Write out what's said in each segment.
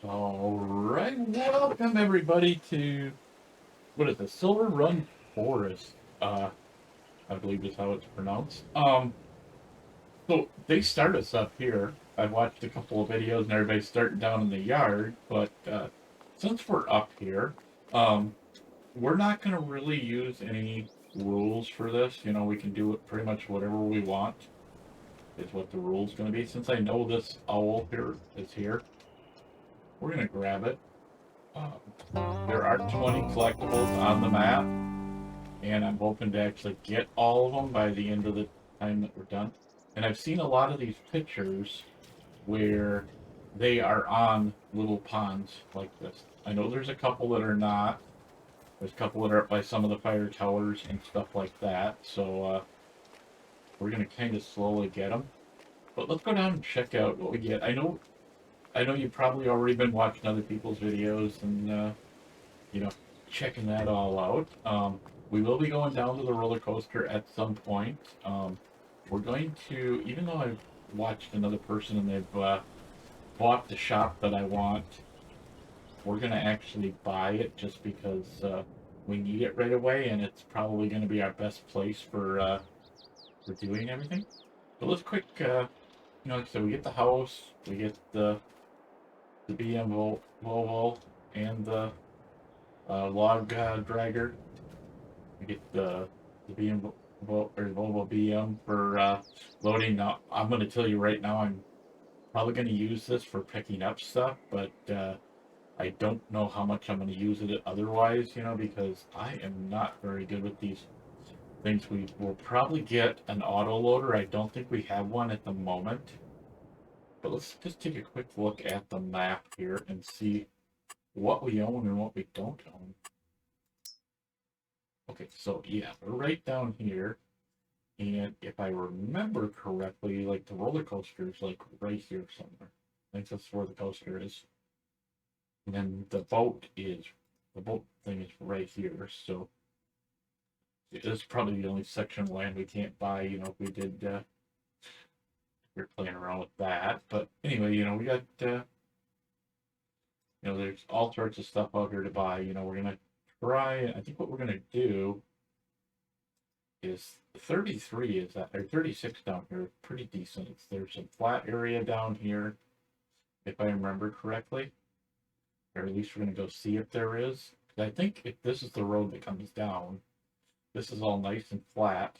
All right, welcome everybody to what is the Silverrun Forest? I believe is how it's pronounced. So they start us up here. I watched a couple of videos and everybody's starting down in the yard, but since we're up here, um, we're not gonna really use any rules for this. You know, we can do it pretty much whatever we want. Is what the rule's gonna be. Since I know this owl here is here, we're gonna grab it. Um, there are 20 collectibles on the map, and I'm hoping to actually get all of them by the end of the time that we're done. And I've seen a lot of these pictures where they are on little ponds like this. I know there's a couple that are not. There's a couple that are up by some of the fire towers and stuff like that. So we're gonna kind of slowly get them. But let's go down and check out what we get. I know you've probably already been watching other people's videos and you know, checking that all out. We will be going down to the roller coaster at some point. We're going to, even though I've watched another person and they've bought the shop that I want, we're going to actually buy it just because we need it right away, and it's probably going to be our best place for doing everything. So let's quick, like I said, we get the house, we get the Volvo, and the log dragger. We get the BM or Volvo BM for loading. Now, I'm going to tell you right now, I'm probably going to use this for picking up stuff, but I don't know how much I'm going to use it otherwise, because I am not very good with these things. We will probably get an auto loader. I don't think we have one at the moment. But let's just take a quick look at the map here and see what we own and what we don't own. Okay, so yeah, we're right down here. And if I remember correctly, like the roller coaster is like right here somewhere. I think that's where the coaster is. And then the boat thing is right here. So it's probably the only section of land we can't buy, if we did we're playing around with that. But anyway, we got there's all sorts of stuff out here to buy. We're gonna try. I think what we're gonna do is 33 is that or 36 down here, pretty decent. There's some flat area down here, if I remember correctly, or at least we're gonna go see if there is. I think if this is the road that comes down, this is all nice and flat.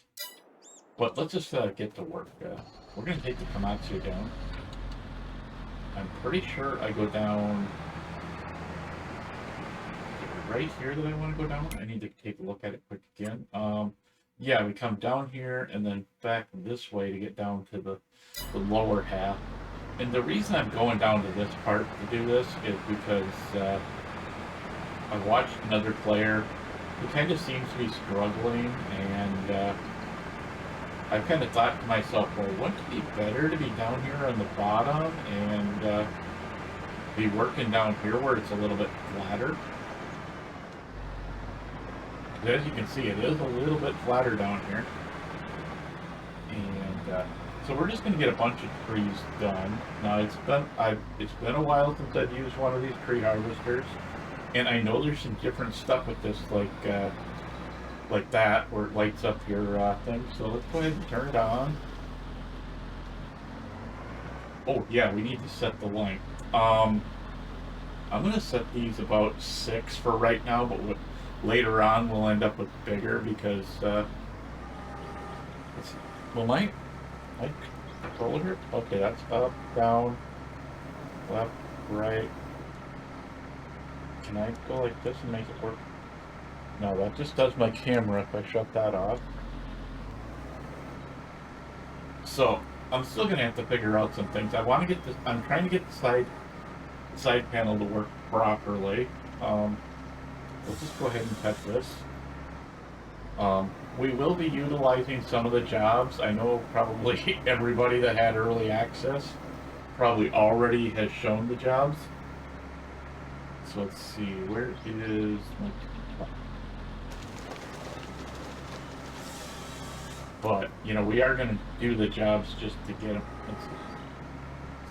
But let's just get to work. We're gonna take the Komatsu down. I'm pretty sure I go down right here that I want to go down. I need to take a look at it quick again. Yeah, we come down here and then back this way to get down to the lower half. And the reason I'm going down to this part to do this is because I watched another player who kind of seems to be struggling, and I kind of thought to myself, well, wouldn't it be better to be down here on the bottom and be working down here where it's a little bit flatter? As you can see, it is a little bit flatter down here. And so we're just going to get a bunch of trees done. Now it's been a while since I've used one of these tree harvesters, and I know there's some different stuff with this, like that, where it lights up your thing. So let's go ahead and turn it on. Oh yeah, we need to set the length. I'm gonna set these about 6 for right now, but later on we'll end up with bigger because well, my controller here. Okay, that's up, down, left, right. Can I go like this and make it work? No, that just does my camera if I shut that off. So I'm still gonna have to figure out some things. I want to get this. I'm trying to get the side panel to work properly. Let's just go ahead and test this. We will be utilizing some of the jobs. I know probably everybody that had early access probably already has shown the jobs. So let's see, where is my... But, we are going to do the jobs just to get them.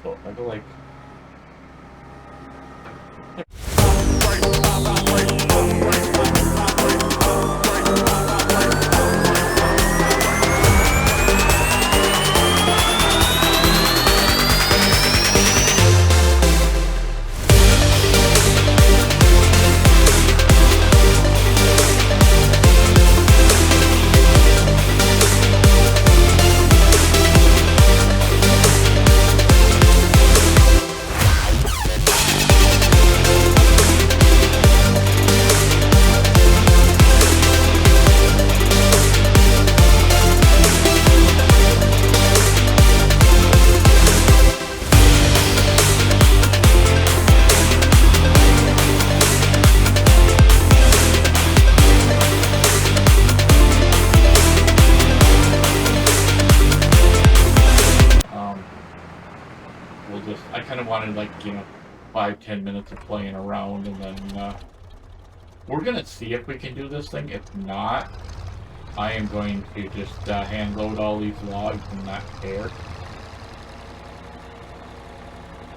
So I go like... I kind of wanted, like, 5-10 minutes of playing around, and then we're gonna see if we can do this thing. If not, I am going to just hand load all these logs and not care.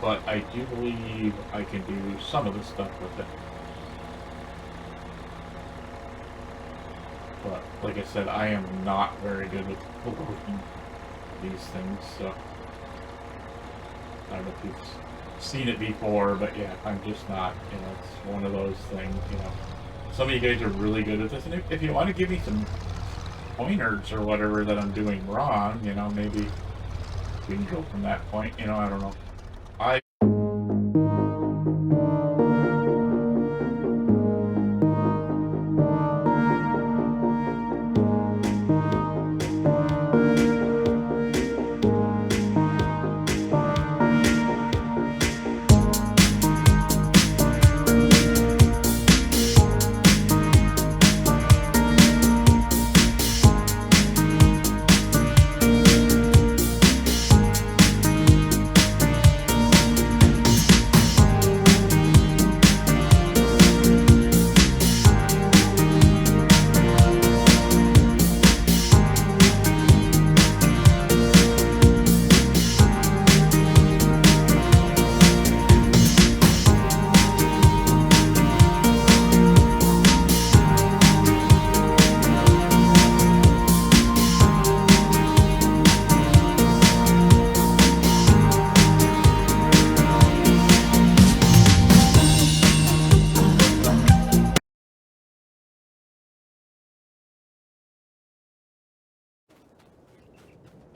But I do believe I can do some of the stuff with it. But like I said, I am not very good with loading these things, so I don't know if you've seen it before, but yeah, I'm just not. It's one of those things. Some of you guys are really good at this, and if you want to give me some pointers or whatever that I'm doing wrong, maybe we can go from that point. I don't know.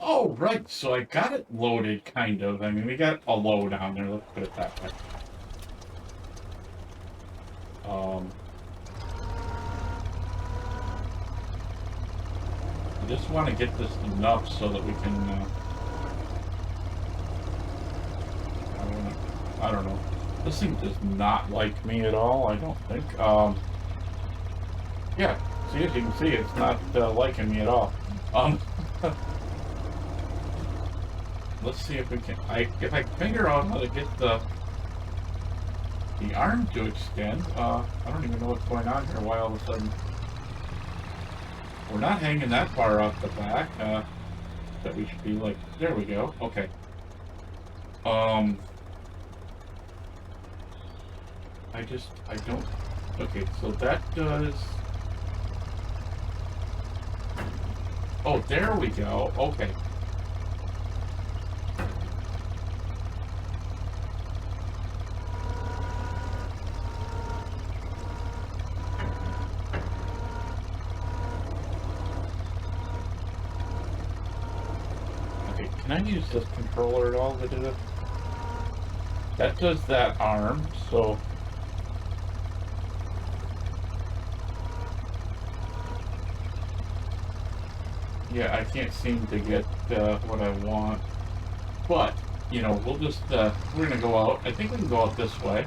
Oh, right, so I got it loaded, kind of. I mean, we got a load on there, let's put it that way. I just want to get this enough so that we can, I don't know. This thing does not like me at all, I don't think. Yeah, see, as you can see, it's not liking me at all. Let's see if we can. If I figure out how to get the arm to extend. I don't even know what's going on here. Why all of a sudden we're not hanging that far off the back? That we should be like. There we go. Okay. I don't. Okay, so that does. Oh, there we go. Okay. Can I use this controller at all to do it? That does that arm, so... Yeah, I can't seem to get what I want. But, we'll just, we're gonna go out. I think we can go out this way.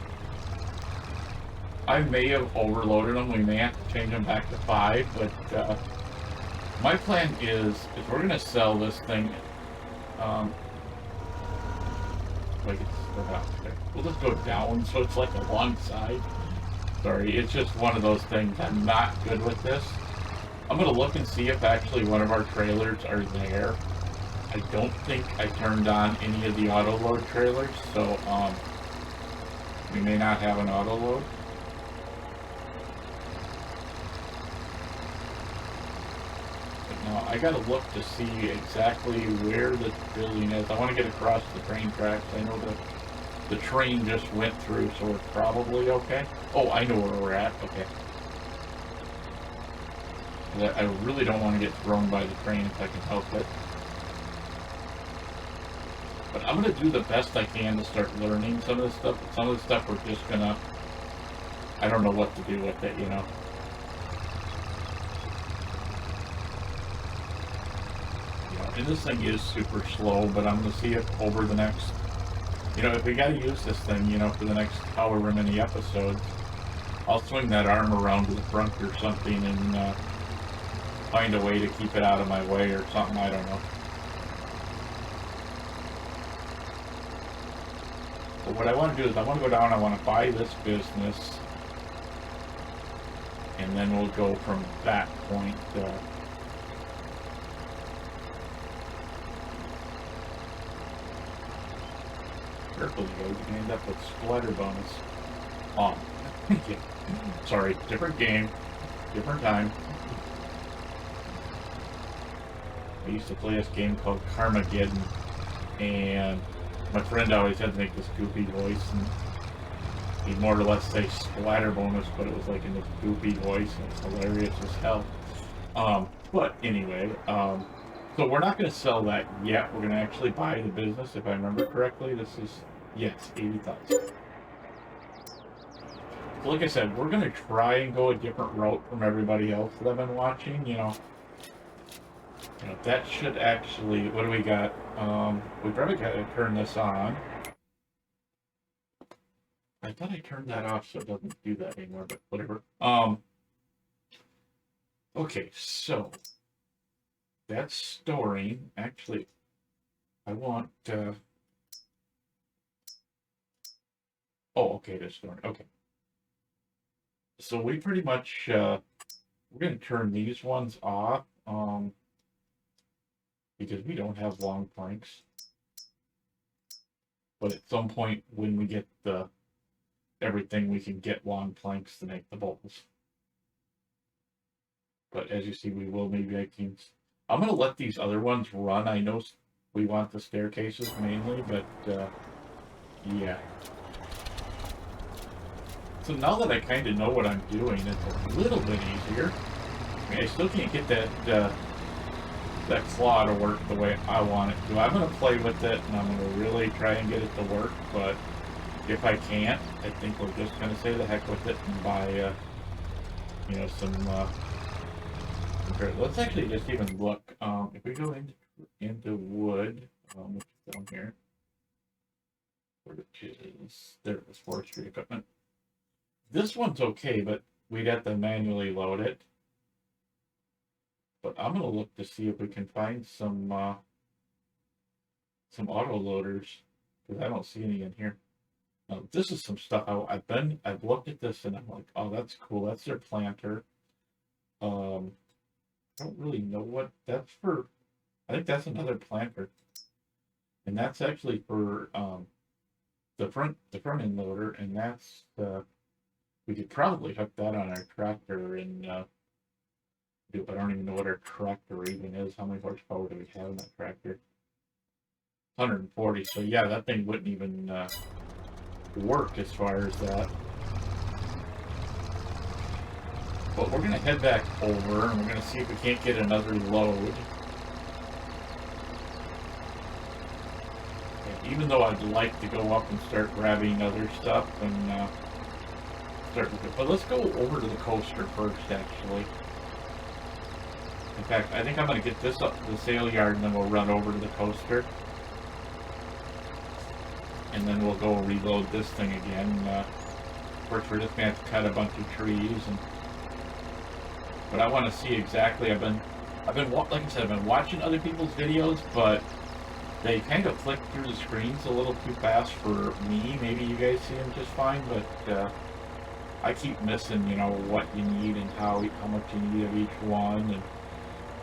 I may have overloaded them. We may have to change them back to 5, but my plan is we're gonna sell this thing. Like we'll just go down so it's like alongside. Sorry, it's just one of those things. I'm not good with this. I'm gonna look and see if actually one of our trailers are there. I don't think I turned on any of the auto load trailers, so we may not have an auto load. Now, I gotta look to see exactly where the building is. I want to get across the train tracks. I know that the train just went through, so we're probably okay. Oh, I know where we're at. Okay. I really don't want to get thrown by the train if I can help it. But I'm going to do the best I can to start learning some of this stuff. Some of the stuff we're just going to... I don't know what to do with it, And this thing is super slow, but I'm going to see if over the next, if we got to use this thing, for the next however many episodes, I'll swing that arm around to the front or something and find a way to keep it out of my way or something, I don't know. But what I want to do is I want to go down, I want to buy this business, and then we'll go from that point. Careful, you guys, you can end up with splatter bonus on. Yeah. Sorry, different game, different time. I used to play this game called Carmageddon, and my friend always had to make this goofy voice, and he'd more or less say splatter bonus, but it was like in this goofy voice, and it's hilarious as hell. But anyway, so we're not going to sell that yet. We're going to actually buy the business, if I remember correctly. This is, yes, 80,000. So like I said, we're going to try and go a different route from everybody else that I've been watching, you know, that should actually, what do we got? We probably got to turn this on. I thought I turned that off so it doesn't do that anymore, but whatever. Okay, so that's storing. Actually, I want, oh, okay, that's storing. Okay. So we pretty much, we're going to turn these ones off, because we don't have long planks. But at some point when we get the everything, we can get long planks to make the bowls. But as you see, we will be making. I'm going to let these other ones run. I know we want the staircases mainly, but yeah. So now that I kind of know what I'm doing, it's a little bit easier. I mean, I still can't get that that claw to work the way I want it to. I'm going to play with it, and I'm going to really try and get it to work, but if I can't, I think we're just going to say the heck with it and buy, you know, some, let's actually just even look, if we go into wood, which is down here, which is, there it is, forestry equipment. This one's okay, but we'd have to manually load it. But I'm going to look to see if we can find some auto loaders, because I don't see any in here. This is some stuff I've looked at this and I'm like, oh, that's cool. That's their planter. I don't really know what that's for. I think that's another planter, and that's actually for the front end loader, and that's we could probably hook that on our tractor and do. I don't even know what our tractor even is. How many horsepower do we have in that tractor? 140. So yeah, that thing wouldn't even work as far as that. But we're going to head back over and we're going to see if we can't get another load. And even though I'd like to go up and start grabbing other stuff and start with it. But let's go over to the coaster first, actually. In fact, I think I'm going to get this up to the sale yard and then we'll run over to the coaster. And then we'll go reload this thing again. Of course, we're just going to have to cut a bunch of trees. But I want to see exactly. I've been, like I said, I've been watching other people's videos, but they kind of flick through the screens a little too fast for me. Maybe you guys see them just fine, but I keep missing, you know, what you need and how much you need of each one, and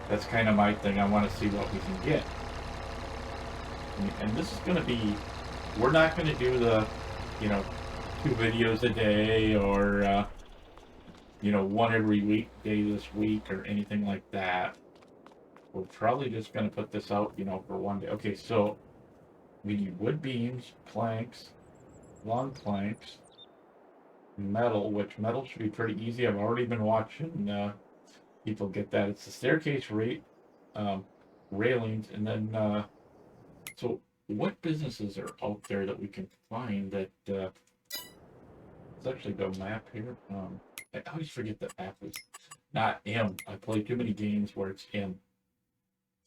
that's kind of my thing. I want to see what we can get. And this is going to be. We're not going to do the, you know, 2 videos a day or, you know, 1 every weekday this week or anything like that. We're probably just going to put this out, you know, for 1 day. Okay, so we need wood beams, planks, long planks, metal, which metal should be pretty easy. I've already been watching people get that. It's the staircase railings, and then, so what businesses are out there that we can find that, let's actually go map here. I always forget that map is not M. I play too many games where it's M.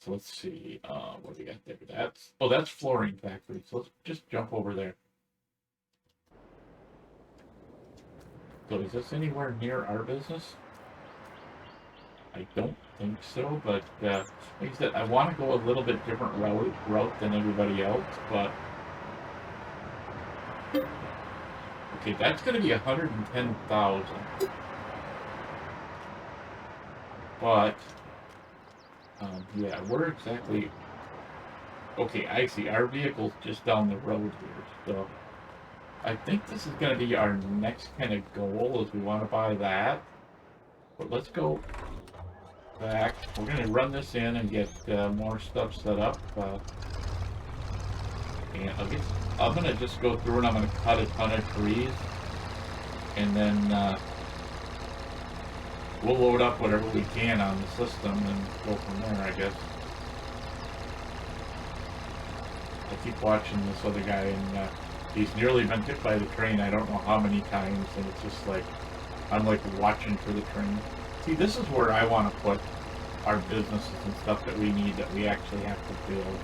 So let's see, what do we got there? That's Flooring Factory. So let's just jump over there. So is this anywhere near our business? I don't think so, but like I said, I want to go a little bit different route than everybody else, but Okay, that's going to be 110,000. But, yeah, we're exactly... Okay, I see. Our vehicle's just down the road here, so... I think this is going to be our next kind of goal, is we want to buy that. But let's go back. We're going to run this in and get more stuff set up. And I'm going to just go through and I'm going to cut a ton of trees. And then we'll load up whatever we can on the system and go from there, I guess. I keep watching this other guy, and he's nearly been hit by the train I don't know how many times, and it's just like, I'm like watching for the train. See, this is where I want to put our businesses and stuff that we need, that we actually have to build.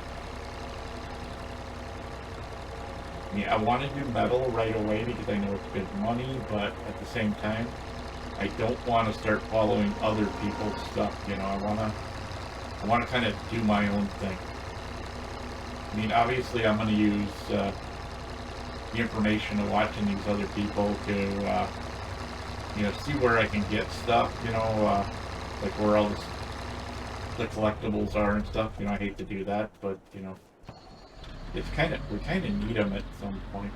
I mean, I want to do metal right away because I know it's good money, but at the same time, I don't want to start following other people's stuff, you know. I want to kind of do my own thing. I mean, obviously I'm going to use the information of watching these other people to, you know, see where I can get stuff, you know, like where all the collectibles are and stuff. You know, I hate to do that, but, you know, we kind of need them at some point.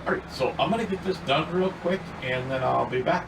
Alright, so I'm going to get this done real quick, and then I'll be back.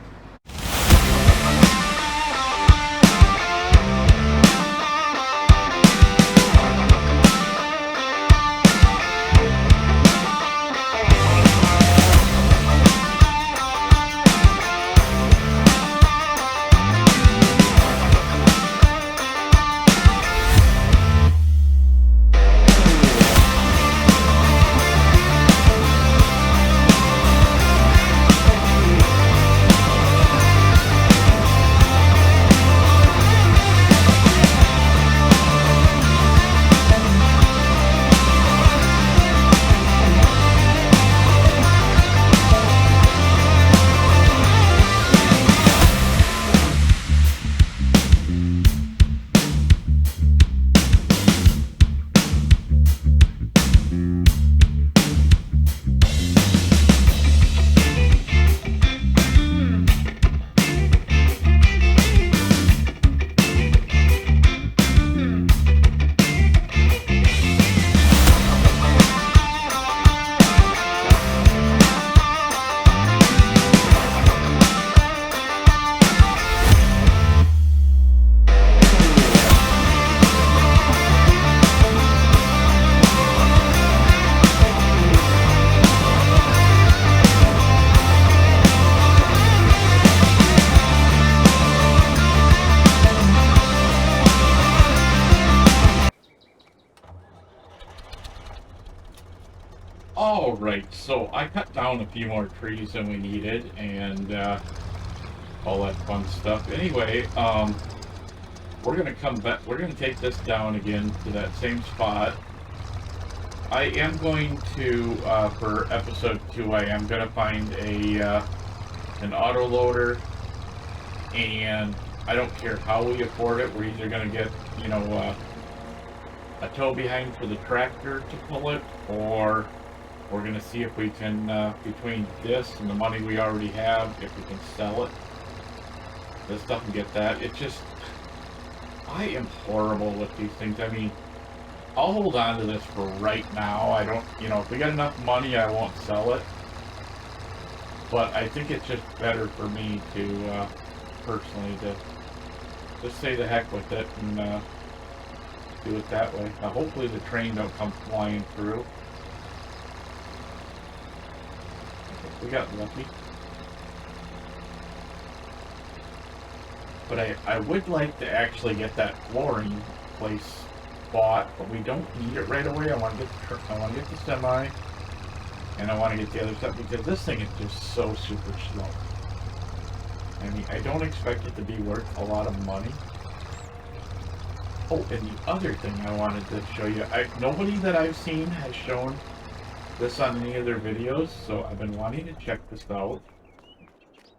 Alright, so I cut down a few more trees than we needed, and all that fun stuff. Anyway, we're gonna come back, we're gonna take this down again to that same spot. I am going to, for episode 2, I am gonna find an auto loader, and I don't care how we afford it, we're either gonna get, you know, a tow behind for the tractor to pull it, or we're going to see if we can, between this and the money we already have, if we can sell it, this stuff and get that. It's just, I am horrible with these things. I mean, I'll hold on to this for right now. I don't, you know, if we got enough money, I won't sell it. But I think it's just better for me to, personally, to just say the heck with it and do it that way. Now, hopefully the train don't come flying through. We got lucky. But I would like to actually get that flooring place bought, but we don't need it right away. I want to get the semi, and I want to get the other stuff, because this thing is just so super slow. I mean, I don't expect it to be worth a lot of money. Oh, and the other thing I wanted to show you, nobody that I've seen has shown this on any of their videos, so I've been wanting to check this out,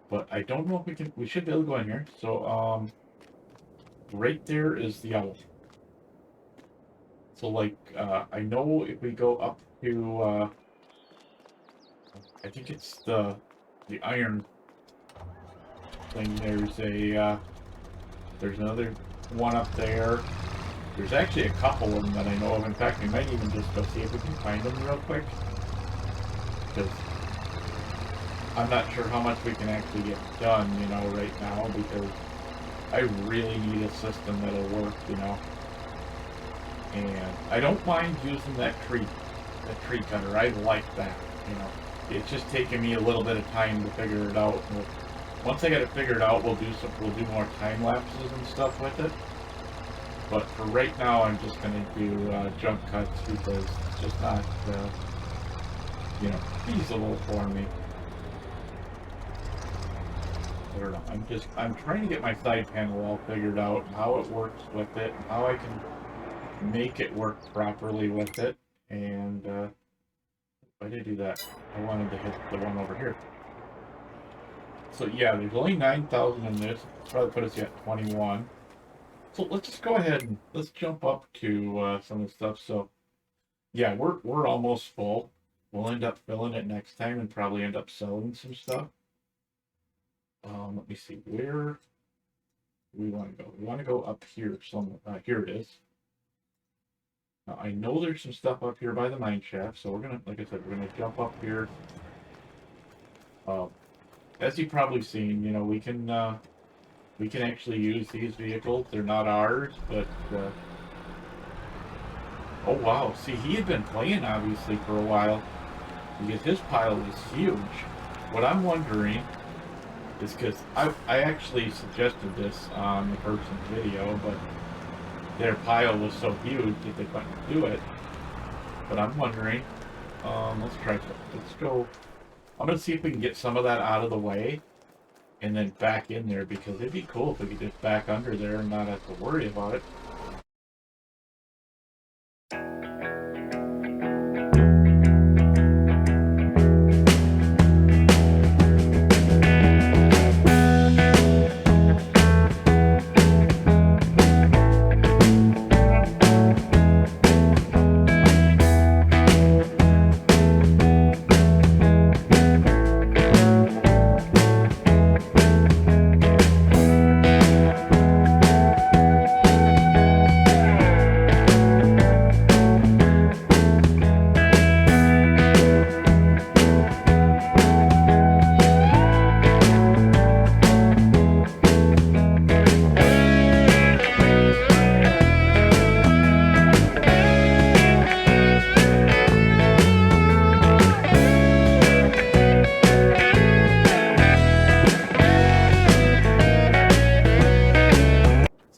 but I don't know if we should be able to go in here. So right there is the owl. So like I know if we go up to I think it's the iron thing. There's another one up there. There's actually a couple of them that I know of. In fact, we might even just go see if we can find them real quick. Because I'm not sure how much we can actually get done, you know, right now, because I really need a system that'll work, you know. And I don't mind using that tree cutter. I like that, you know. It's just taking me a little bit of time to figure it out. Once I get it figured out, we'll do more time lapses and stuff with it. But for right now, I'm just gonna do jump cuts because it's just not, you know, feasible for me. I don't know. I'm trying to get my side panel all figured out, and how it works with it, and how I can make it work properly with it. And why did I do that? I wanted to hit the one over here. So yeah, there's only 9,000 in this. Probably put us at 21. So let's just go ahead and let's jump up to some of the stuff. So yeah, we're almost full. We'll end up filling it next time and probably end up selling some stuff. Let me see, where do we want to go? We want to go up here somewhere. Here it is. Now, I know there's some stuff up here by the mine shaft, so we're gonna, like I said, we're gonna jump up here. As you've probably seen, you know, we can actually use these vehicles. They're not ours, but oh wow, see, he had been playing obviously for a while because his pile was huge. What I'm wondering is, because I actually suggested this on the person's video, but their pile was so huge that they couldn't do it. But I'm wondering, let's try something. Let's go. I'm gonna see if we can get some of that out of the way and then back in there, because it'd be cool if we could just back under there and not have to worry about it.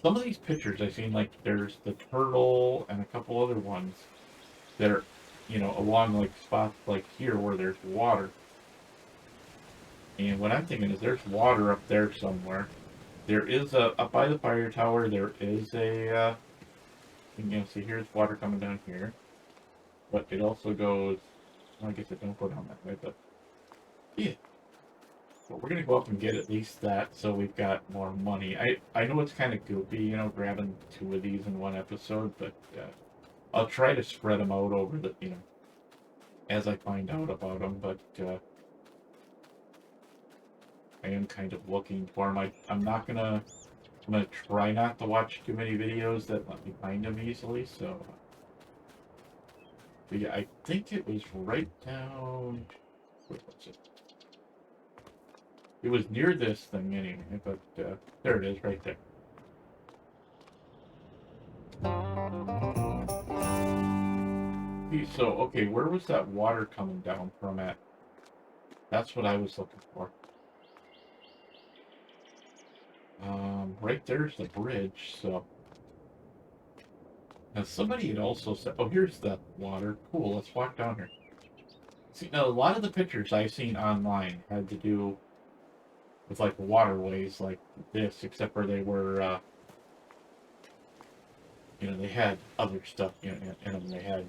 Some of these pictures I've seen, like there's the turtle and a couple other ones that are, you know, along like spots like here where there's water. And what I'm thinking is there's water up there somewhere. There is up by the fire tower, there is a, you know, see here's water coming down here. But it also goes, well, I guess it don't go down that way, but yeah. But we're gonna go up and get at least that, so we've got more money. I know it's kind of goofy, you know, grabbing 2 of these in one episode, but I'll try to spread them out over the, you know, as I find out about them. But I am kind of looking for them. I'm gonna try not to watch too many videos that let me find them easily. So, but yeah, I think it was right down. Where was it? It was near this thing anyway, but there it is, right there. So, okay, where was that water coming down from at? That's what I was looking for. Right there's the bridge, so. Now, somebody had also said, oh, here's the water. Cool, let's walk down here. See, now, a lot of the pictures I've seen online had to do with like waterways like this, except for they were, you know, they had other stuff in them. They had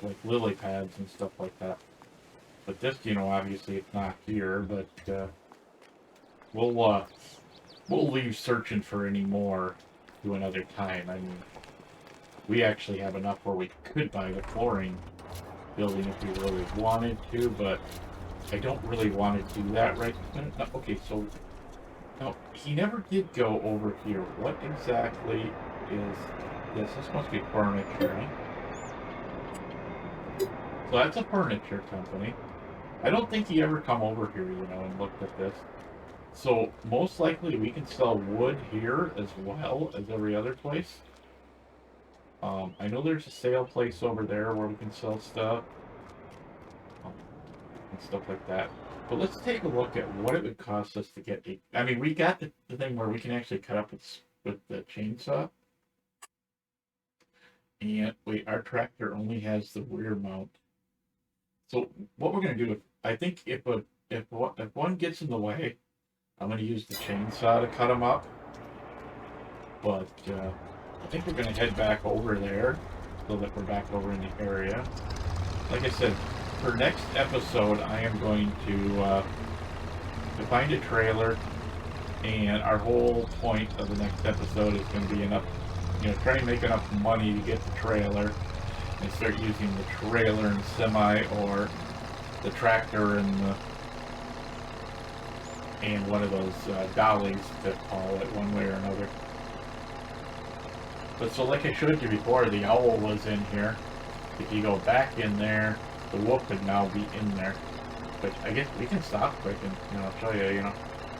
like lily pads and stuff like that. But this, you know, obviously it's not here. But we'll leave searching for any more to another time. I mean, we actually have enough where we could buy the flooring building if we really wanted to, but I don't really want to do that right now. Okay, so now he never did go over here. What exactly is this? This must be furniture, right? So that's a furniture company. I don't think he ever come over here, you know, and looked at this. So most likely we can sell wood here as well as every other place. I know there's a sale place over there where we can sell stuff and stuff like that. But let's take a look at what it would cost us to get a. I mean, we got the thing where we can actually cut up with the chainsaw. And wait, our tractor only has the rear mount. So what we're gonna do, I think if one gets in the way, I'm gonna use the chainsaw to cut them up. But I think we're gonna head back over there so that we're back over in the area. Like I said, for next episode, I am going to find a trailer, and our whole point of the next episode is going to be enough, you know, try and make enough money to get the trailer and start using the trailer and semi, or the tractor and one of those dollies to haul it one way or another. But so like I showed you before, the owl was in here. If you go back in there, the wolf would now be in there. But I guess we can stop quick and, you know, show you, you know.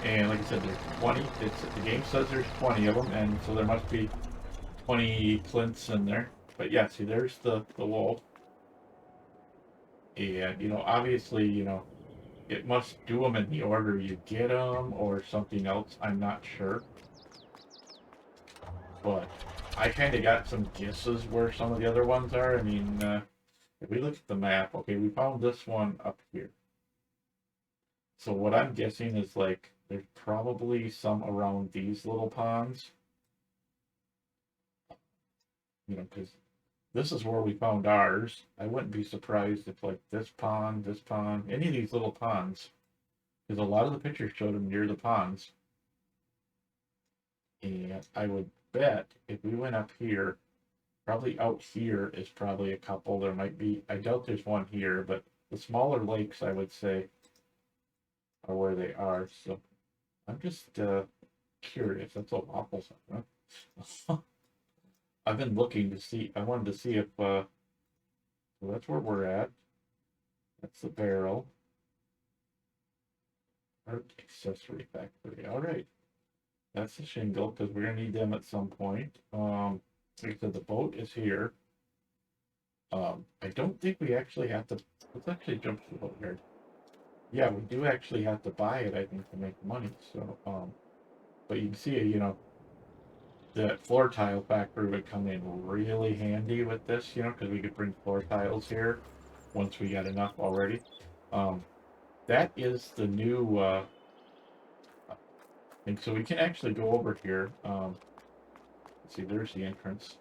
And like I said, there's 20. The game says there's 20 of them, and so there must be 20 plinths in there. But yeah, see, there's the wolf. And, you know, obviously, you know, it must do them in the order you get them or something else. I'm not sure. But I kind of got some guesses where some of the other ones are. I mean, if we look at the map, okay, we found this one up here. So what I'm guessing is, like, there's probably some around these little ponds. You know, because this is where we found ours. I wouldn't be surprised if, like, this pond, any of these little ponds. Because a lot of the pictures showed them near the ponds. And I would bet if we went up here, probably out here is probably a couple. There might be, I doubt there's one here, but the smaller lakes, I would say, are where they are. So I'm just curious. That's a waffle sign, huh? I've been looking to see, I wanted to see if, so that's where we're at. That's the barrel. Art accessory factory. All right. That's the shingle, because we're going to need them at some point. Like I said, the boat is here. I don't think we actually have to, let's actually jump to the boat yard. Yeah, we do actually have to buy it, I think, to make money. So, but you can see, you know, the floor tile factory would come in really handy with this, you know, because we could bring floor tiles here once we got enough already. That is the new, and so we can actually go over here. Let's see, there's the entrance.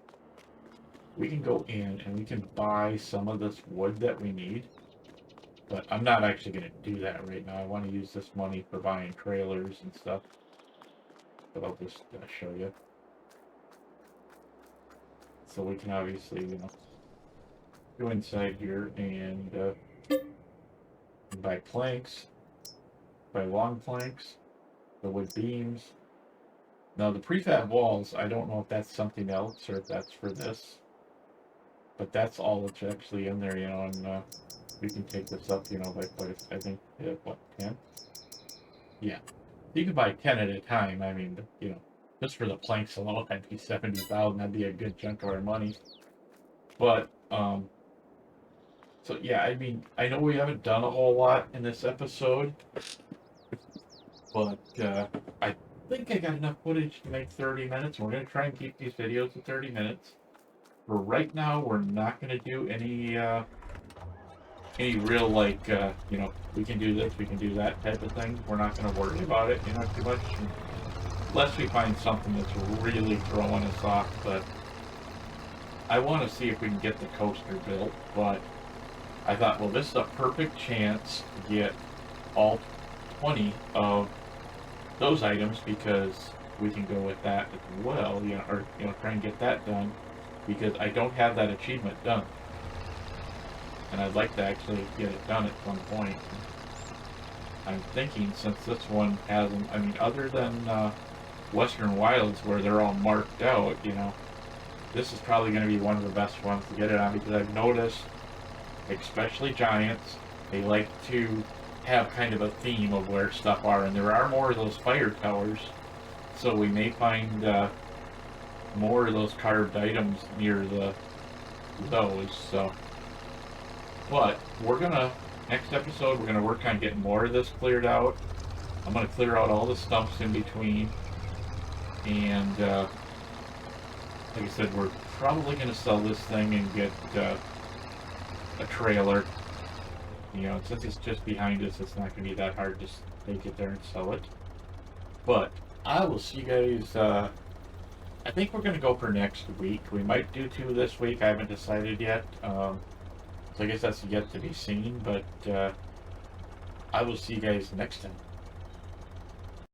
We can go in and we can buy some of this wood that we need. But I'm not actually going to do that right now. I want to use this money for buying trailers and stuff. But I'll just show you. So we can obviously, you know, go inside here and buy planks, buy long planks, the wood beams. Now the prefab walls, I don't know if that's something else or if that's for this. But that's all that's actually in there, you know, and we can take this up, you know, by quite I think, what, 10? Yeah. You can buy 10 at a time. I mean, you know, just for the planks alone, that'd be 70,000. That'd be a good chunk of our money. But, so yeah, I mean, I know we haven't done a whole lot in this episode, but I think I got enough footage to make 30 minutes. We're going to try and keep these videos to 30 minutes. For right now, we're not going to do any real, like, you know, we can do this, we can do that type of thing. We're not going to worry about it, you know, too much. Unless we find something that's really throwing us off. But I want to see if we can get the coaster built. But I thought, well, this is a perfect chance to get all 20 of those items, because we can go with that as well, you know, or, you know, try and get that done, because I don't have that achievement done. and I'd like to actually get it done at some point. I'm thinking, since this one hasn't, I mean, other than Western Wilds where they're all marked out, you know, this is probably going to be one of the best ones to get it on, because I've noticed, especially Giants, they like to have kind of a theme of where stuff are, and there are more of those fire towers, so we may find more of those carved items near those. So, but we're gonna, next episode we're gonna work on getting more of this cleared out. I'm gonna clear out all the stumps in between, and like I said, we're probably gonna sell this thing and get a trailer. You know, since it's just behind us, it's not gonna be that hard to take it there and sell it. But I will see you guys. I think we're gonna go for next week. We might do 2 this week. I haven't decided yet. So I guess that's yet to be seen. But I will see you guys next time.